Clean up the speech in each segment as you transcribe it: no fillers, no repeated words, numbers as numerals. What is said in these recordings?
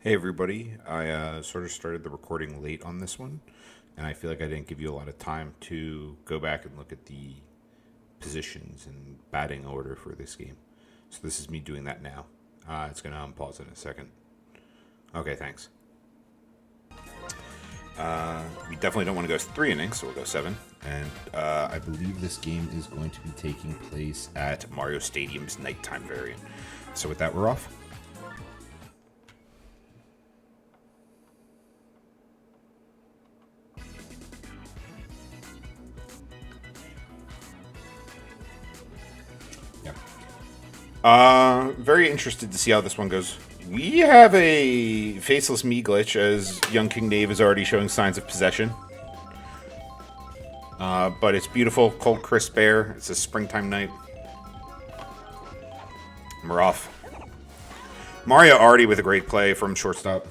Hey everybody, I sort of started the recording late on this one, and I feel like I didn't give you a lot of time to go back and look at the positions and batting order for this game. So this is me doing that now. It's going to unpause in a second. Okay, thanks. We definitely don't want to go 3 innings, so we'll go 7. And I believe this game is going to be taking place at Mario Stadium's nighttime variant. So with that, we're off. Very interested to see how this one goes. We have a faceless me glitch as young King Dave is already showing signs of possession. But it's beautiful, cold, crisp air. It's a springtime night. And we're off. Mario already with a great play from shortstop.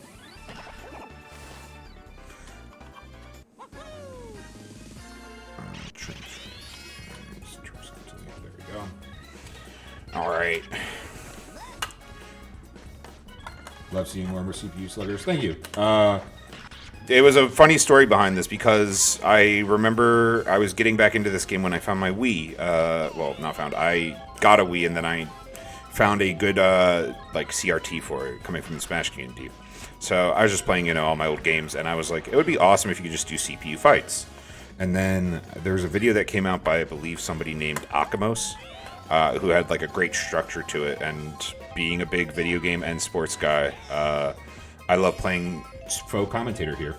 There we go. All right. Love seeing warmer CPU sluggers. Thank you. It was a funny story behind this because I remember I was getting back into this game when I found my Wii. Well, not found. I got a Wii and then I found a good like CRT for it coming from the Smash community. So I was just playing, all my old games, and I was like, it would be awesome if you could just do CPU fights. And then there was a video that came out by, I believe, somebody named Akamos, who had like a great structure to it. And being a big video game and sports guy, I love playing faux commentator here.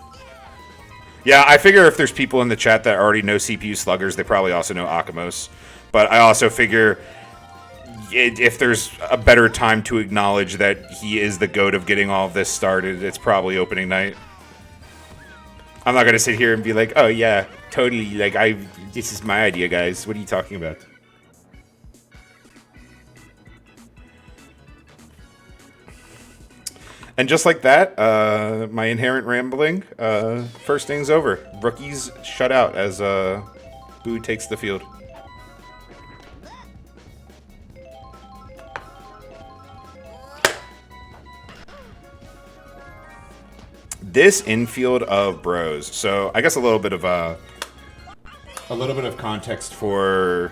Yeah, I figure if there's people in the chat that already know CPU sluggers, they probably also know Akamos. But I also figure if there's a better time to acknowledge that he is the GOAT of getting all of this started, it's probably opening night. I'm not going to sit here and be like, oh yeah, totally, like, this is my idea, guys. What are you talking about? And just like that, my inherent rambling, first inning's over. Rookies shut out as Boo takes the field. This infield of bros. So I guess a little bit of context for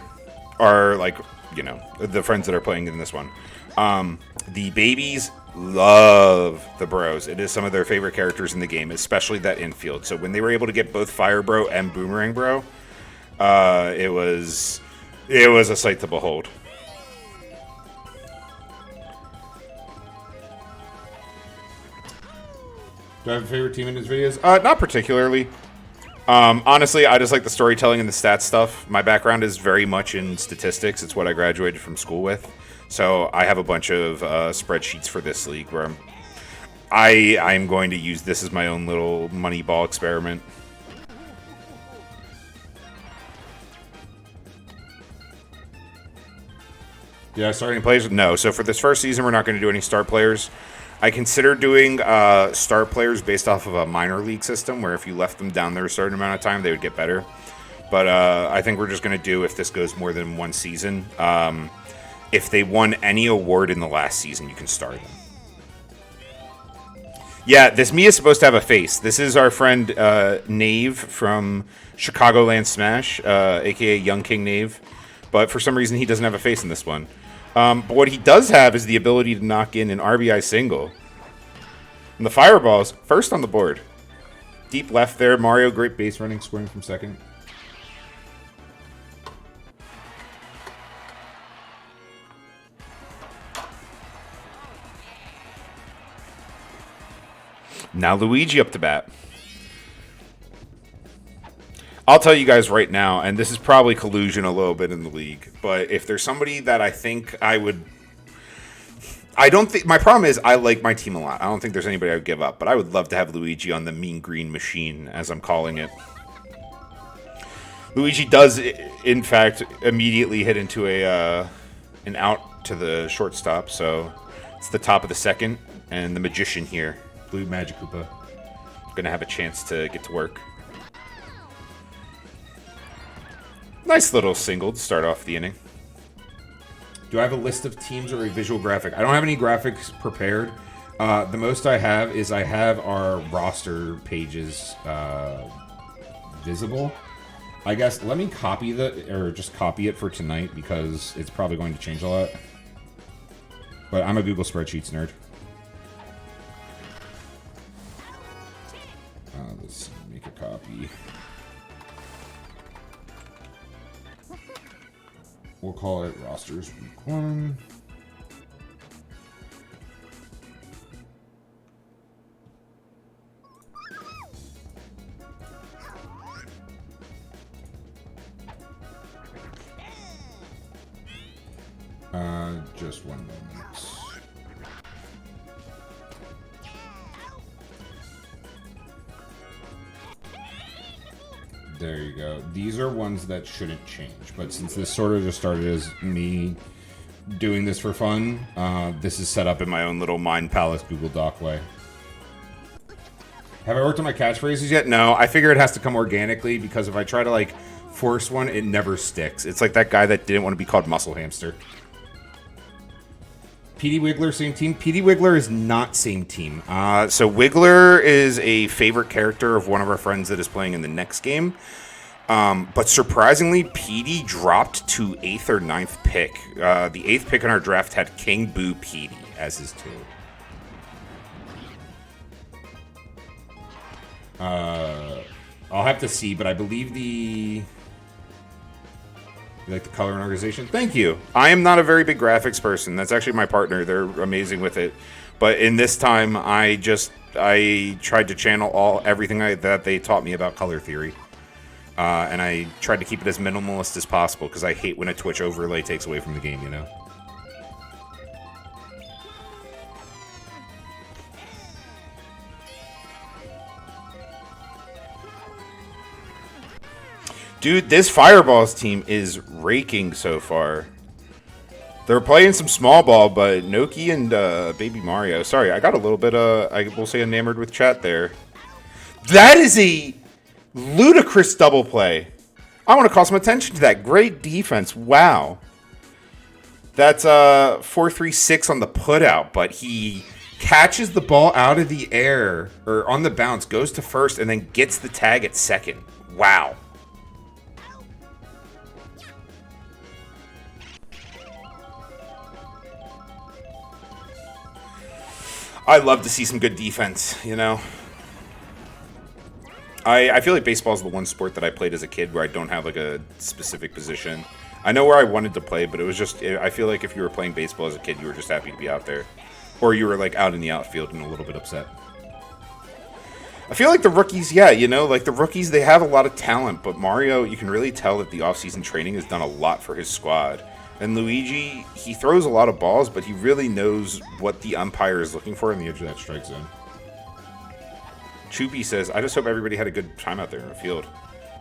our, like, the friends that are playing in this one. The babies love the bros. It is some of their favorite characters in the game, especially that infield. So when they were able to get both Fire Bro and Boomerang Bro, it was a sight to behold. Do I have a favorite team in his videos? Not particularly. Honestly, I just like the storytelling and the stats stuff. My background is very much in statistics. It's what I graduated from school with. So I have a bunch of spreadsheets for this league where I'm going to use this as my own little money ball experiment. Yeah, starting players? No. So for this first season, we're not going to do any start players. I consider doing start players based off of a minor league system where if you left them down there a certain amount of time, they would get better. But I think we're just going to do, if this goes more than one season, if they won any award in the last season, you can start them. Yeah, this me is supposed to have a face. This is our friend Nave from Chicagoland Smash, a.k.a. Young King Nave. But for some reason, he doesn't have a face in this one. But what he does have is the ability to knock in an RBI single. And the Fireball's first on the board. Deep left there. Mario, great base running, scoring from second. Now Luigi up to bat. I'll tell you guys right now, and this is probably collusion a little bit in the league, but if there's somebody that I think I would... I don't think... My problem is I like my team a lot. I don't think there's anybody I would give up, but I would love to have Luigi on the mean green machine, as I'm calling it. Luigi does, in fact, immediately hit into an out to the shortstop, so it's the top of the second, and the magician here, Blue Magic Koopa, going to have a chance to get to work. Nice little single to start off the inning. Do I have a list of teams or a visual graphic? I don't have any graphics prepared. The most I have is I have our roster pages visible. I guess let me copy just copy it for tonight because it's probably going to change a lot. But I'm a Google Spreadsheets nerd. Let's make a copy. We'll call it rosters week 1. Just 1 moment. There you go. These are ones that shouldn't change, but since this sort of just started as me doing this for fun, this is set up in my own little Mind Palace Google Doc way. Have I worked on my catchphrases yet? No, I figure it has to come organically because if I try to like force one, it never sticks. It's like that guy that didn't want to be called Muscle Hamster. PD Wiggler, same team? PD Wiggler is not same team. So Wiggler is a favorite character of one of our friends that is playing in the next game. But surprisingly, PD dropped to 8th or 9th pick. The 8th pick in our draft had King Boo PD as his team. I'll have to see, but I believe you like the color and organization? Thank you. I am not a very big graphics person. That's actually my partner. They're amazing with it. But in this time, I tried to channel everything that they taught me about color theory. And I tried to keep it as minimalist as possible because I hate when a Twitch overlay takes away from the game, you know? Dude, this Fireballs team is raking so far. They're playing some small ball, but Noki and Baby Mario. Sorry, I got a little bit, I will say, enamored with chat there. That is a ludicrous double play. I want to call some attention to that. Great defense. Wow. That's 4-3-6 on the putout, but he catches the ball out of the air, or on the bounce, goes to first, and then gets the tag at second. Wow. I love to see some good defense, you know? I feel like baseball is the one sport that I played as a kid where I don't have like a specific position. I know where I wanted to play, but it was just, I feel like if you were playing baseball as a kid, you were just happy to be out there. Or you were like out in the outfield and a little bit upset. I feel like the rookies, yeah, you know, like the rookies, they have a lot of talent, but Mario, you can really tell that the offseason training has done a lot for his squad. And Luigi, he throws a lot of balls, but he really knows what the umpire is looking for in the edge of that strike zone. Choopy says, I just hope everybody had a good time out there in the field.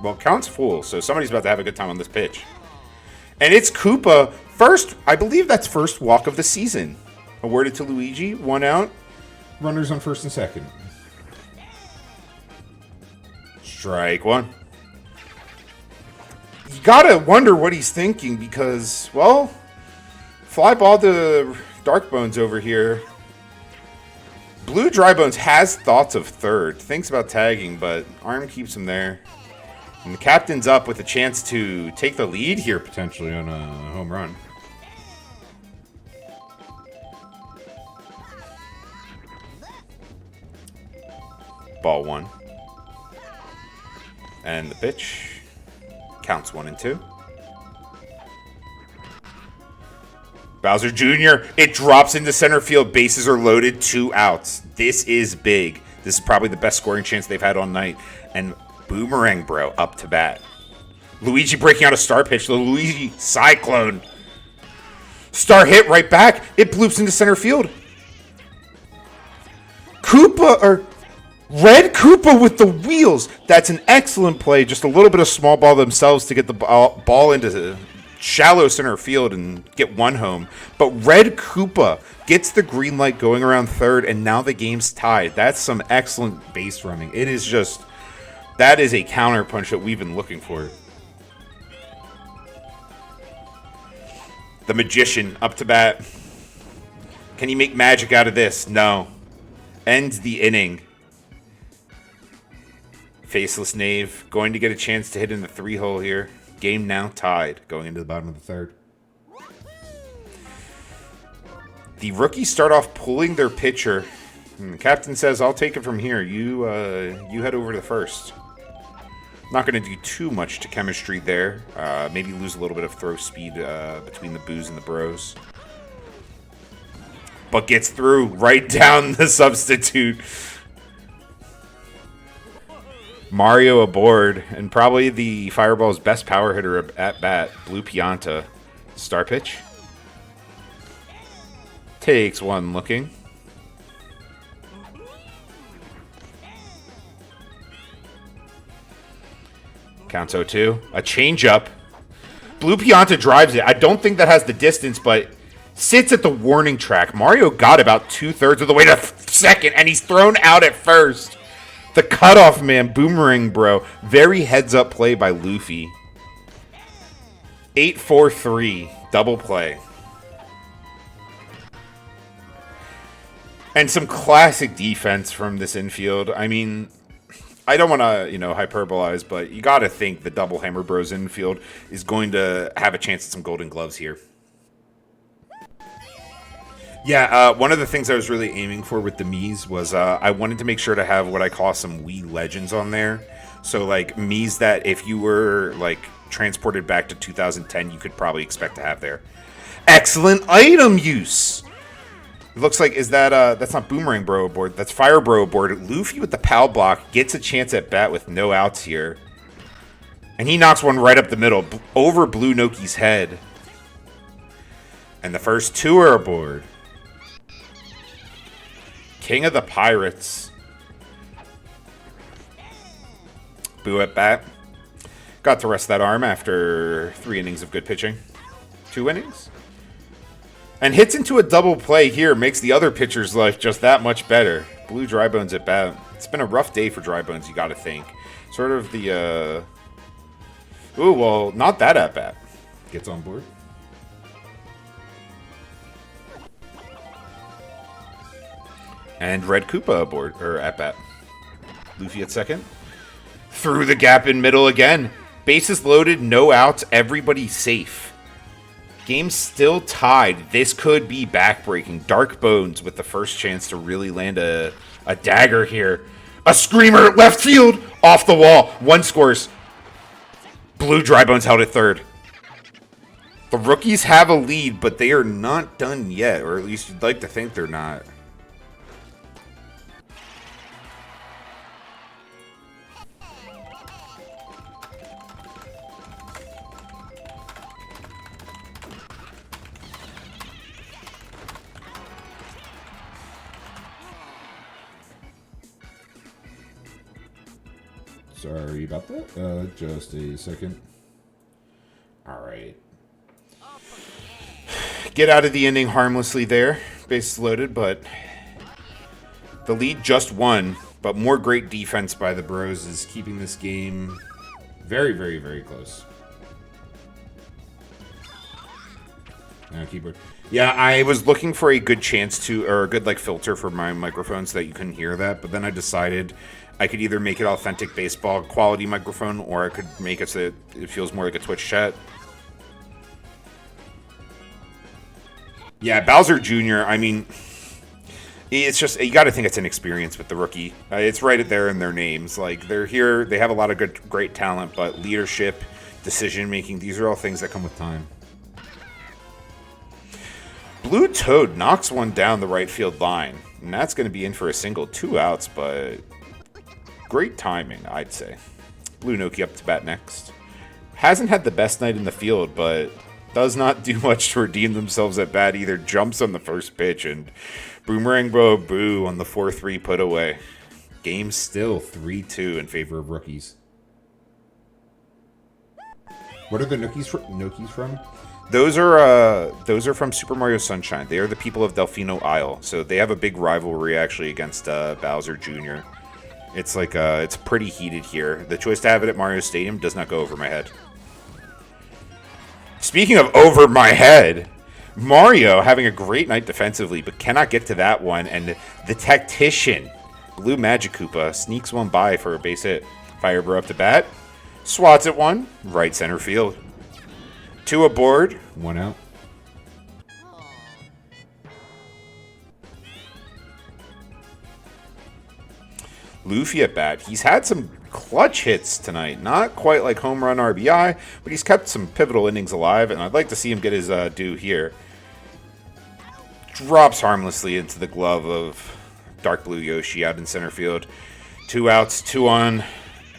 Well, count's full, so somebody's about to have a good time on this pitch. And it's Koopa. First, I believe that's first walk of the season. Awarded to Luigi, 1 out. Runners on first and second. Strike 1. You gotta wonder what he's thinking because, well, fly ball to Darkbones over here. Blue Drybones has thoughts of third, thinks about tagging, but Arm keeps him there. And the captain's up with a chance to take the lead here, potentially, on a home run. Ball 1. And the pitch. Counts 1 and 2. Bowser Jr. It drops into center field. Bases are loaded. 2 outs. This is big. This is probably the best scoring chance they've had all night. And Boomerang Bro up to bat. Luigi breaking out a star pitch. The Luigi Cyclone. Star hit right back. It bloops into center field. Red Koopa with the wheels. That's an excellent play. Just a little bit of small ball themselves to get the ball into shallow center field and get 1 home. But Red Koopa gets the green light going around third, and now the game's tied. That's some excellent base running. It is just, that is a counter punch that we've been looking for. The Magician up to bat. Can he make magic out of this? No. ends the inning. Faceless Knave going to get a chance to hit in the 3-hole here. Game now tied going into the bottom of the third. The rookies start off pulling their pitcher. And the captain says, I'll take it from here. You head over to the first. Not going to do too much to chemistry there. Maybe lose a little bit of throw speed between the Boos and the Bros. But gets through right down the substitute. Mario aboard, and probably the Fireball's best power hitter at bat, Blue Pianta. Star pitch. Takes one looking. Counts 0-2. A changeup. Blue Pianta drives it. I don't think that has the distance, but sits at the warning track. Mario got about 2/3 of the way to second, and he's thrown out at first. The cutoff man, Boomerang Bro. Very heads-up play by Luffy. 8-4-3. Double play. And some classic defense from this infield. I mean, I don't want to, hyperbolize, but you got to think the Double Hammer Bros infield is going to have a chance at some Golden Gloves here. Yeah, one of the things I was really aiming for with the Miis was I wanted to make sure to have what I call some Wii Legends on there. So, like, Miis that if you were, like, transported back to 2010, you could probably expect to have there. Excellent item use! It looks like, is that, that's not Boomerang Bro aboard, that's Fire Bro aboard. Luffy with the PAL block gets a chance at bat with no outs here. And he knocks one right up the middle, over Blue Noki's head. And the first two are aboard. King of the Pirates. Boo at bat. Got to rest that arm after 3 innings of good pitching. 2 innings? And hits into a double play here. Makes the other pitcher's life just that much better. Blue Drybones at bat. It's been a rough day for Drybones, you gotta think. Sort of the, Ooh, well, not that at bat. Gets on board. And Red Koopa aboard, or at bat. Luffy at second. Through the gap in middle again. Bases loaded, no outs, everybody safe. Game still tied. This could be backbreaking. Dark Bones with the first chance to really land a dagger here. A screamer, left field, off the wall. 1 scores. Blue Drybones held at third. The rookies have a lead, but they are not done yet, or at least you'd like to think they're not. Sorry about that. Just a second. All right. Get out of the inning harmlessly there. Bases loaded, but the lead just won. But more great defense by the Bros is keeping this game very, very, very close. Now keyboard. Yeah, I was looking for a good chance to, or a good filter for my microphone so that you couldn't hear that. But then I decided I could either make it authentic baseball quality microphone, or I could make it so that it feels more like a Twitch chat. Yeah, Bowser Jr., I mean, it's just, you got to think it's an experience with the rookie. It's right there in their names. Like, they're here, they have a lot of great talent, but leadership, decision-making, these are all things that come with time. Blue Toad knocks one down the right field line, and that's going to be in for a single. 2 outs, but great timing, I'd say. Blue Noki up to bat next. Hasn't had the best night in the field, but does not do much to redeem themselves at bat either. Jumps on the first pitch, and Boomerang Bro Boo on the 4-3 put away. Game still 3-2 in favor of rookies. What are the Nokis from? Those are from Super Mario Sunshine. They are the people of Delfino Isle, so they have a big rivalry actually against Bowser Jr. It's like it's pretty heated here. The choice to have it at Mario Stadium does not go over my head. Speaking of over my head, Mario having a great night defensively, but cannot get to that one. And the tactician, Blue Magic Koopa, sneaks one by for a base hit. Fire Bro up to bat. Swats at one. Right center field. 2 aboard. 1 out. Luffy at bat. He's had some clutch hits tonight. Not quite like home run RBI, but he's kept some pivotal innings alive, and I'd like to see him get his due here. Drops harmlessly into the glove of Dark Blue Yoshi out in center field. 2 outs, 2 on.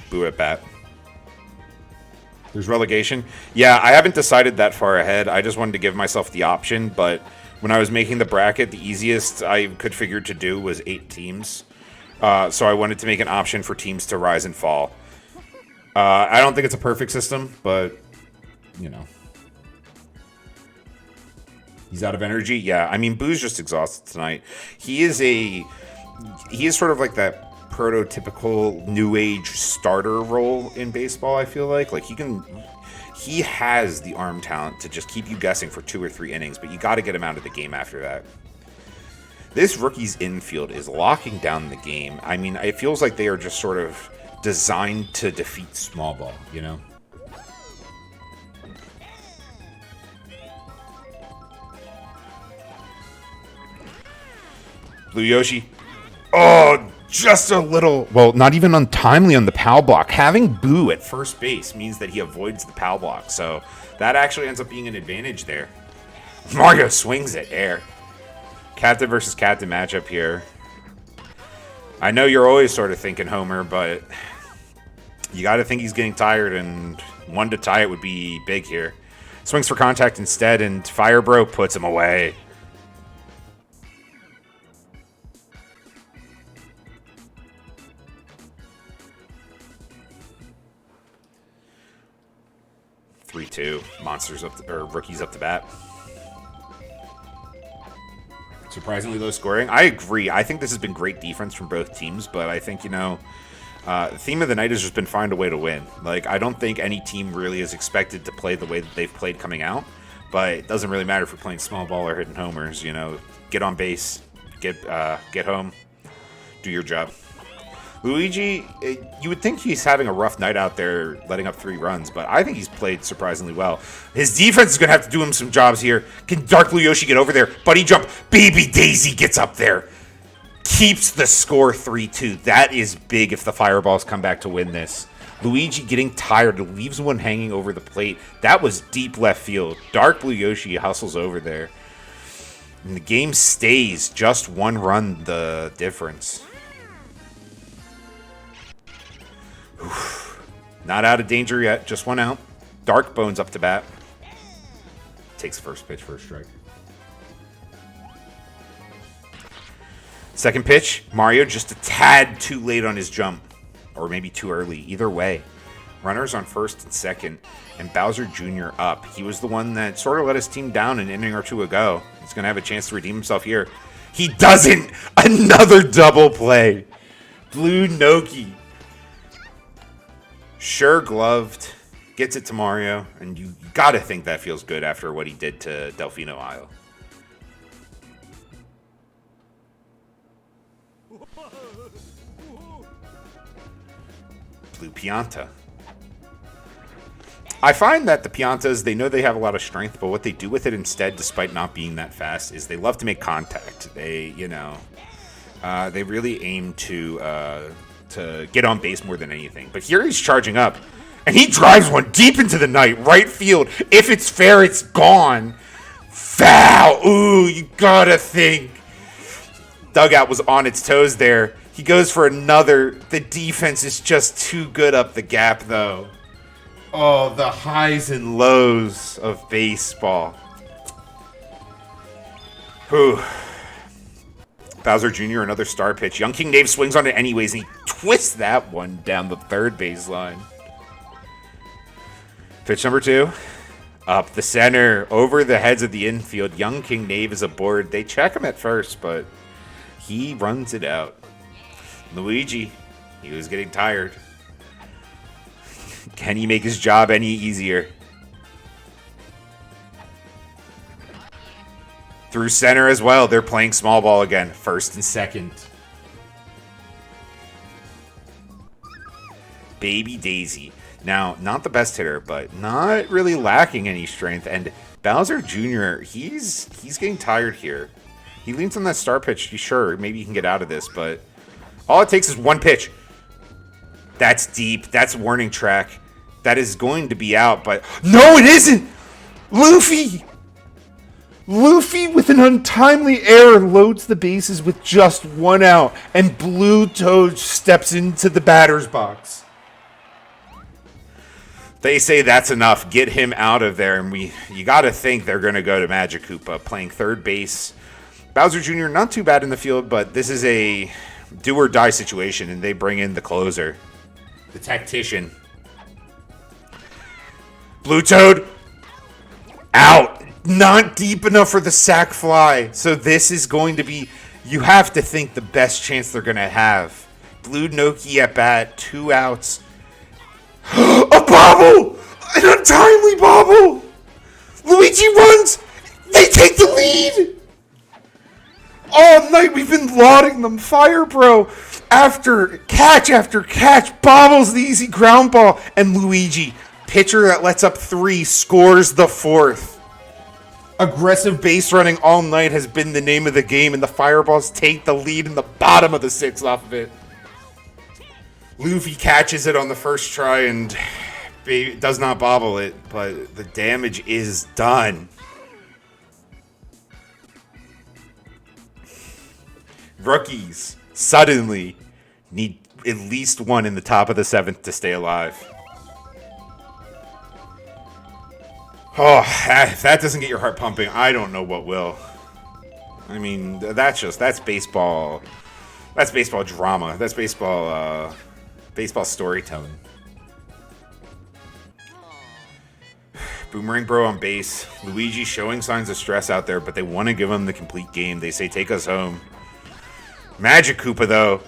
Boo at bat. There's relegation. Yeah, I haven't decided that far ahead. I just wanted to give myself the option, but when I was making the bracket, the easiest I could figure to do was 8 teams. So I wanted to make an option for teams to rise and fall. I don't think it's a perfect system, but, you know. He's out of energy? Yeah, I mean, Boo's just exhausted tonight. He is sort of like that prototypical new age starter role in baseball, I feel like. Like, he has the arm talent to just keep you guessing for 2 or 3 innings, but you got to get him out of the game after that. This rookie's infield is locking down the game. I mean, it feels like they are just sort of designed to defeat small ball, you know? Blue Yoshi. Oh, just a little... Well, not even untimely on the POW block. Having Boo at first base means that he avoids the POW block, so that actually ends up being an advantage there. Mario swings at air. Captain versus captain matchup here. I know you're always sort of thinking Homer, but you got to think he's getting tired, and 1 to tie it would be big here. Swings for contact instead, and Fire Bro puts him away. (3-2). Monsters up or rookies up to bat. Surprisingly low scoring. I agree. I think this has been great defense from both teams, but I think, you know, the theme of the night has just been find a way to win. Like, I don't think any team really is expected to play the way that they've played coming out, but it doesn't really matter if you're playing small ball or hitting homers, you know. Get on base, get home, do your job. Luigi, you would think he's having a rough night out there letting up 3 runs, but I think he's played surprisingly well. His defense is going to have to do him some jobs here. Can Dark Blue Yoshi get over there? Buddy jump. Baby Daisy gets up there. Keeps the score 3-2. That is big if the Fireballs come back to win this. Luigi getting tired, leaves one hanging over the plate. That was deep left field. Dark Blue Yoshi hustles over there. And the game stays just 1 run the difference. Not out of danger yet. Just 1 out. Dark Bones up to bat. Takes first pitch for a strike. Second pitch. Mario just a tad too late on his jump. Or maybe too early. Either way. Runners on first and second. And Bowser Jr. up. He was the one that sort of let his team down an inning or 2 ago. He's going to have a chance to redeem himself here. He doesn't! Another double play. Blue Noki. Sure gloved, gets it to Mario, and you gotta think that feels good after what he did to Delfino Isle. Blue Pianta. I find that the Piantas, they know they have a lot of strength, but what they do with it instead, despite not being that fast, is they love to make contact. They, you know, they really aim to get on base more than anything. But here he's charging up, and he drives one deep into the night, right field. If it's fair, it's gone. Foul. Ooh, you gotta think. Dugout was on its toes there. He goes for another. The defense is just too good up the gap, though. Oh, the highs and lows of baseball. Whew. Bowser Jr., another star pitch. Young King Dave swings on it anyways, and he twists that one down the third baseline. Pitch number 2. Up the center, over the heads of the infield. Young King Dave is aboard. They check him at first, but he runs it out. Luigi, he was getting tired. Can he make his job any easier? Through center as well. They're playing small ball again. First and second. Baby Daisy. Now, not the best hitter, but not really lacking any strength. And Bowser Jr., he's getting tired here. He leans on that star pitch. Sure, maybe he can get out of this, but all it takes is one pitch. That's deep. That's warning track. That is going to be out, but no, it isn't! Luffy! Luffy, with an untimely error, loads the bases with just one out, and Blue Toad steps into the batter's box. They say that's enough. Get him out of there. And you got to think they're going to go to Magic Koopa playing third base. Bowser Jr. not too bad in the field, but this is a do or die situation, and they bring in the closer, the tactician. Blue Toad out. Not deep enough for the sac fly. So this is going to be, you have to think, the best chance they're going to have. Blue Noki at bat, 2 outs. A bobble! An untimely bobble! Luigi runs! They take the lead! All night we've been lauding them. Fire Bro, after catch, bobbles the easy ground ball. And Luigi, pitcher that lets up 3, scores the 4th. Aggressive base running all night has been the name of the game, and the Fireballs take the lead in the bottom of the 6th off of it. Luffy catches it on the first try and does not bobble it, but the damage is done. Rookies suddenly need at least one in the top of the 7th to stay alive. Oh, if that doesn't get your heart pumping, I don't know what will. I mean, that's baseball. That's baseball drama. That's baseball storytelling. Boomerang Bro on base. Luigi showing signs of stress out there, but they want to give him the complete game. They say, take us home. Magic Koopa, though.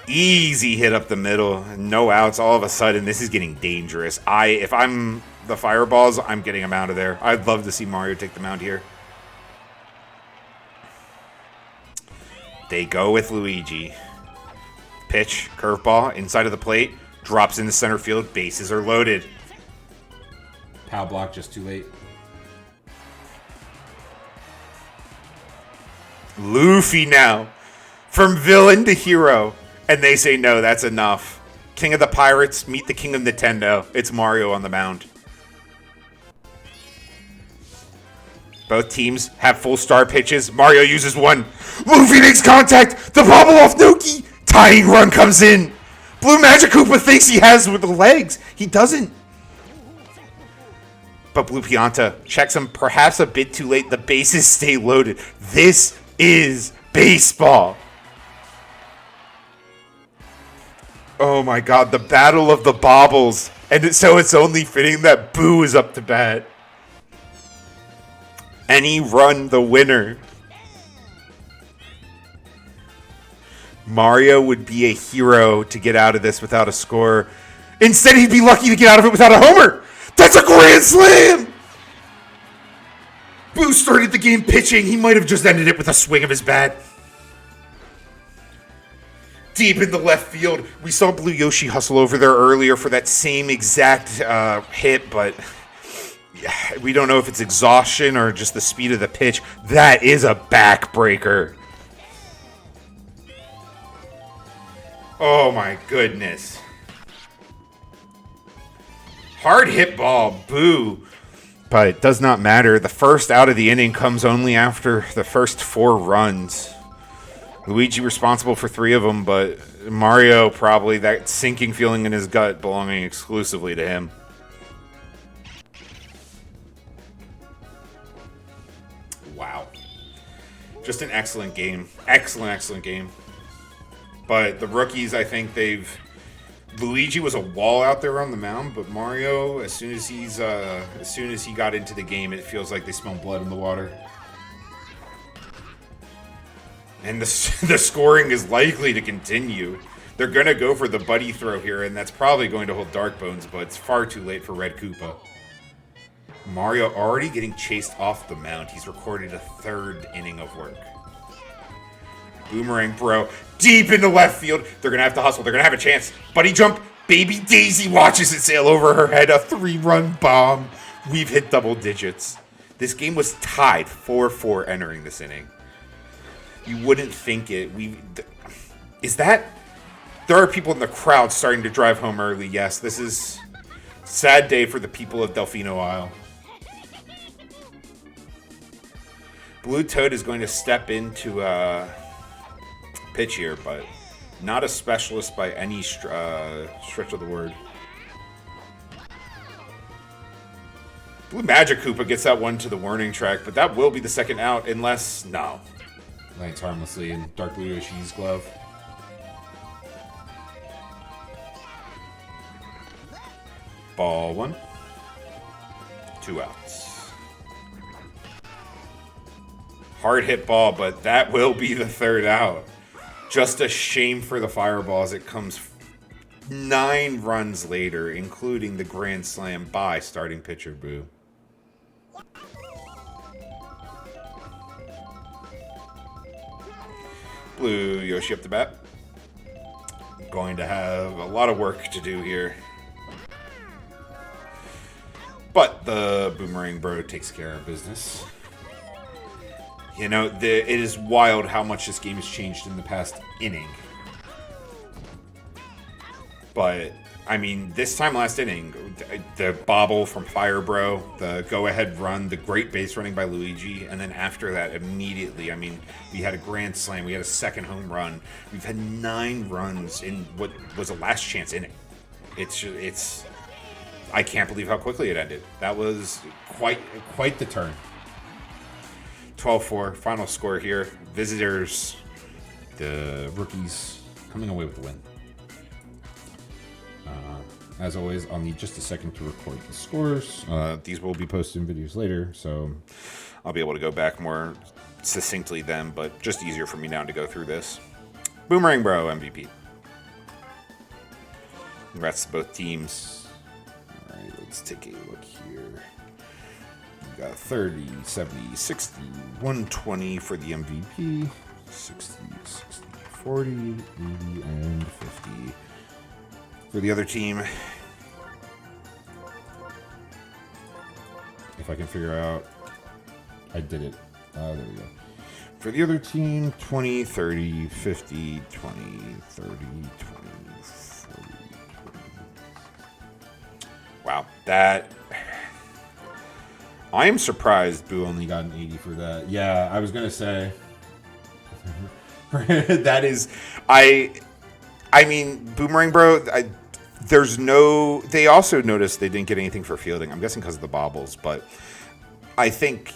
Easy hit up the middle. No outs. All of a sudden, this is getting dangerous. If I'm the Fireballs, I'm getting them out of there. I'd love to see Mario take the mound here. They go with Luigi. Pitch, curveball, inside of the plate, drops into center field, bases are loaded. Pow block just too late. Luffy now, from villain to hero, and they say no, that's enough. King of the Pirates, meet the King of Nintendo. It's Mario on the mound. Both teams have full star pitches. Mario uses one. Luffy makes contact. The bobble off Noki. Tying run comes in. Blue Magic Koopa thinks he has with the legs. He doesn't. But Blue Pianta checks him perhaps a bit too late. The bases stay loaded. This is baseball. Oh my god, the battle of the bobbles. And so it's only fitting that Boo is up to bat. Any run, the winner. Mario would be a hero to get out of this without a score. Instead, he'd be lucky to get out of it without a homer. That's a grand slam! Boo started the game pitching. He might have just ended it with a swing of his bat. Deep in the left field, we saw Blue Yoshi hustle over there earlier for that same exact hit, but we don't know if it's exhaustion or just the speed of the pitch. That is a backbreaker. Oh my goodness. Hard hit ball, Boo. But it does not matter. The first out of the inning comes only after the first 4 runs. Luigi responsible for 3 of them, but Mario probably that sinking feeling in his gut belonging exclusively to him. Wow. Just an excellent game. Excellent game. But the rookies, I think Luigi was a wall out there on the mound, but Mario, as soon as he got into the game, it feels like they smell blood in the water. And the scoring is likely to continue. They're going to go for the buddy throw here, and that's probably going to hold Dark Bones, but it's far too late for Red Koopa. Mario already getting chased off the mound. He's recorded a 3rd inning of work. Boomerang Bro deep into left field. They're going to have to hustle. They're going to have a chance. Buddy jump. Baby Daisy watches it sail over her head. A 3-run bomb. We've hit double digits. This game was tied 4-4 entering this inning. You wouldn't think it. Is that... There are people in the crowd starting to drive home early. Yes, this is a sad day for the people of Delfino Isle. Blue Toad is going to step into pitch here, but not a specialist by any stretch of the word. Blue Magic Koopa gets that one to the warning track, but that will be the 2nd out unless... No. Lands harmlessly in Dark Blue Yoshi's glove. Ball 1. 2 outs. Hard hit ball, but that will be the 3rd out. Just a shame for the Fireballs. It comes 9 runs later, including the grand slam by starting pitcher Boo. Blue Yoshi up the bat. Going to have a lot of work to do here. But the Boomerang Bro takes care of business. You know, it is wild how much this game has changed in the past inning. But, I mean, this time last inning, the bobble from Fire Bro, the go-ahead run, the great base running by Luigi, and then after that, immediately, I mean, we had a grand slam, we had a 2nd home run. We've had 9 runs in what was a last chance inning. It's I can't believe how quickly it ended. That was quite the turn. 12-4, final score here. Visitors, the rookies, coming away with the win. As always, I'll need just a second to record the scores. These will be posted in videos later, so I'll be able to go back more succinctly then, but just easier for me now to go through this. Boomerang Bro, MVP. Congrats to both teams. Let's take a look here. We got 30, 70, 60, 120 for the MVP, 60, 60, 40, 80, and 50 for the other team. If I can figure out, I did it. There we go. For the other team, 20, 30, 50, 20, 30, 20, 40. Wow, that... I am surprised Boo only got an 80 for that. Yeah, I was going to say... that is... I mean, Boomerang Bro, there's no... They also noticed they didn't get anything for fielding. I'm guessing because of the bobbles, but I think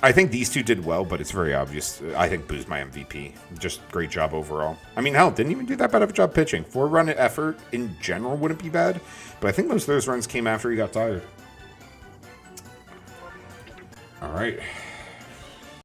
these two did well, but it's very obvious. I think Boo's my MVP. Just great job overall. I mean, hell, didn't even do that bad of a job pitching. 4-run effort in general wouldn't be bad, but I think most of those runs came after he got tired. All right.